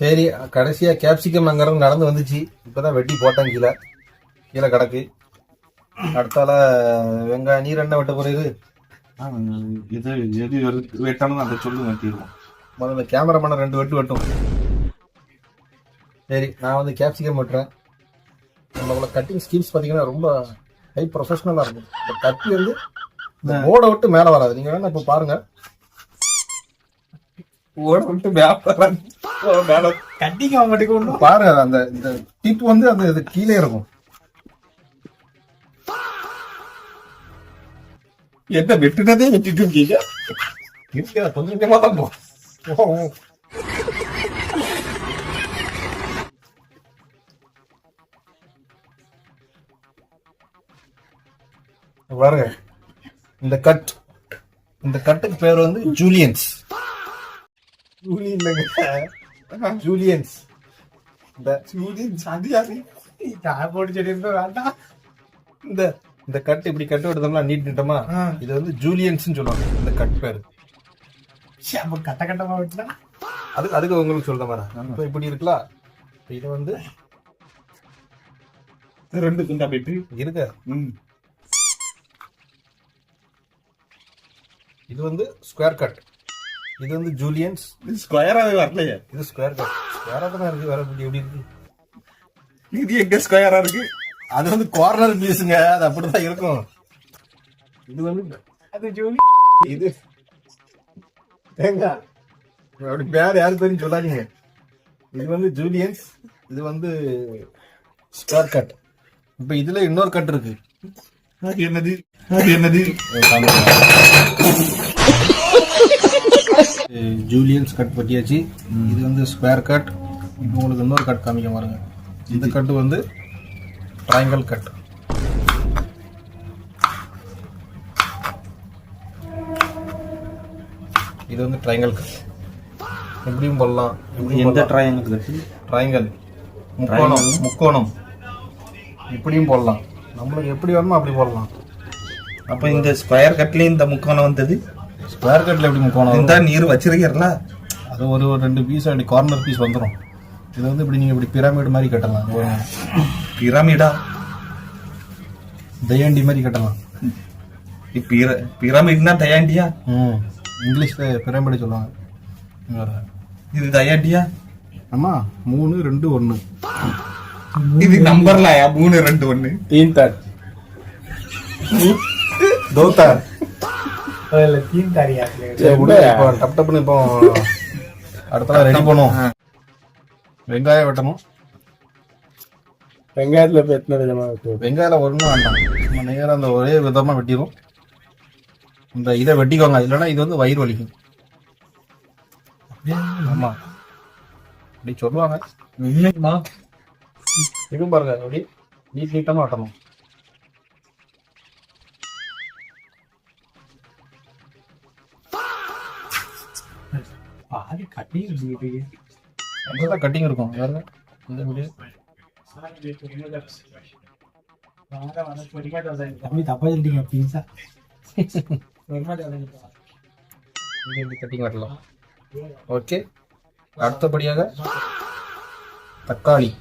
சரி, கடைசியா கேப்சிகம் அங்கறம் நடந்து வந்துச்சு. இப்பதான் வெட்டி போட்டேன், கீழே கீழே கிடக்கு. அடுத்தால வெங்காயம். நீர் என்ன வெட்ட போறது? இது எது வெட்டணும் அதை சொல்லு, வெட்டிடுவோம். முதல்ல கேமராமேன 2 வெட்டு வெட்டும். சரி, நான் வந்து கேப்சிகம் வெட்டுறேன். நம்மளோட கட்டிங் ஸ்கில்ஸ் பார்த்தீங்கன்னா ரொம்ப ஹை ப்ரொஃபஷனலாக இருக்கும். இந்த கத்தி வந்து இந்த ஓட விட்டு மேலே வராது. நீங்கள் வேணா இப்போ பாருங்க, ஓட விட்டு மேலே கட்டிங்க மட்டும் பாருங்க. அந்த இந்த டிப் வந்து அந்த இது கீழே இருக்கும். என்ன வெட்டுனதே வெட்டிட்டு இருக்கீங்க? இருக்கிற கொஞ்சம் கொஞ்சமாக தான் போகும். பாருங்க, இந்த கட்டுக்கு பேர் வந்து ஜூலியன்ஸ். ஜூலியன்ஸ் இந்த கட்டு இப்படி கட்டு எடுத்தோம்னா நீட்டமா, இது வந்து ஜூலியன்ஸ் சொல்லுவாங்க. இந்த கட் பேரு கட்ட கட்டமா விட்டுனா அதுக்கு உங்களுக்கு சொல்ற மாதிரி இப்ப இப்படி இருக்கலாம். இது வந்து 2 துண்டா போயிட்டு இருக்க. இது வந்து ஸ்கொயர் கட். இது வந்து ஜூலியன்ஸ். ஸ்கொயராவே வரலையே. இது ஸ்கொயர் கட். ஸ்கொயரா தான் இருக்கு. வேற எப்படி இருக்கு? இது எங்க ஸ்கொயரா இருக்கு? அது வந்து கார்னர் பீஸுங்க. அது அப்படிதான் இருக்கும். இது வந்து அது ஜூலி. இது தேங்காய் அப்படி பேர் யாரு தெரியும் சொல்லாதீங்க. இது வந்து ஜூலியன்ஸ். இது வந்து ஸ்கொயர் கட். இப்ப இதுல இன்னொரு கட் இருக்கு. என்னது? ஜூலியன்ஸ் கட் பட்டியாச்சு. இது வந்து ஸ்கொயர் கட். இப்போ உங்களுக்கு இன்னொரு கட் காமிக்க பாருங்க. இந்த கட்டு வந்து ட்ரையாங்கிள் கட். இது வந்து ட்ரையாங்கிள் கட். எப்படியும் போடலாம். எந்த ட்ரையாங்கிள் கட்? ட்ரையாங்கிள் முக்கோணம் இப்படியும் போடலாம். நம்மளுக்கு எப்படி வேணுமோ அப்படி போடலாம். அப்ப இந்த ஸ்கொயர் கட்லயும் இந்த முக்கோணம் வந்தது. ஸ்கொயர் கட்ல எப்படி முக்கோணம்? இந்த நீர் வச்சிருக்கீங்களா? அது ஒரு 2 பீஸ் அப்படி கார்னர் பீஸ் வந்துடும். இது வந்து இப்படி நீங்க இப்படி பிரமிட் மாதிரி கட்டலாம். பிரமிடா? தயாண்டி மாதிரி கட்டலாம். பிரமிட்னா தயாண்டியா? இங்கிலீஷ்ல பிரமிட் சொல்லுவாங்க. இது தயாண்டியா? ஆமா. 3 2 1. இது நம்பர்லயா? 3 2 1 3 तार 2 तार 3 तार याद ले. இப்போ டப் டப்னு இப்போ அடுத்தலாம் ரெடி பண்ணுவோம். வெங்காயம் வெட்டணும். வெங்காயத்துல இப்ப எத்தனை விதமா வெட்டுவோம்? வெங்காயம் ஒன்றும் வேண்டாம். நம்ம நேரம் அந்த ஒரே விதமா வெட்டிடும். இந்த இதை வெட்டிக்கோங்க, இல்லைன்னா இது வந்து வயிறு வலிக்கும். ஆமா, அப்படி சொல்லுவாங்க. இதுவும் பாருங்க, அப்படி நீட்டமா வெட்டணும். பாதி கட்டிங் இருக்கு. கட்டிங் இருக்கும். வேற இந்த வீடியோ அம்மி தப்பா சொல்லிட்டீங்க. பீஸா கட்டிங் வரலாம். ஓகே, அடுத்தபடியாக தக்காளி.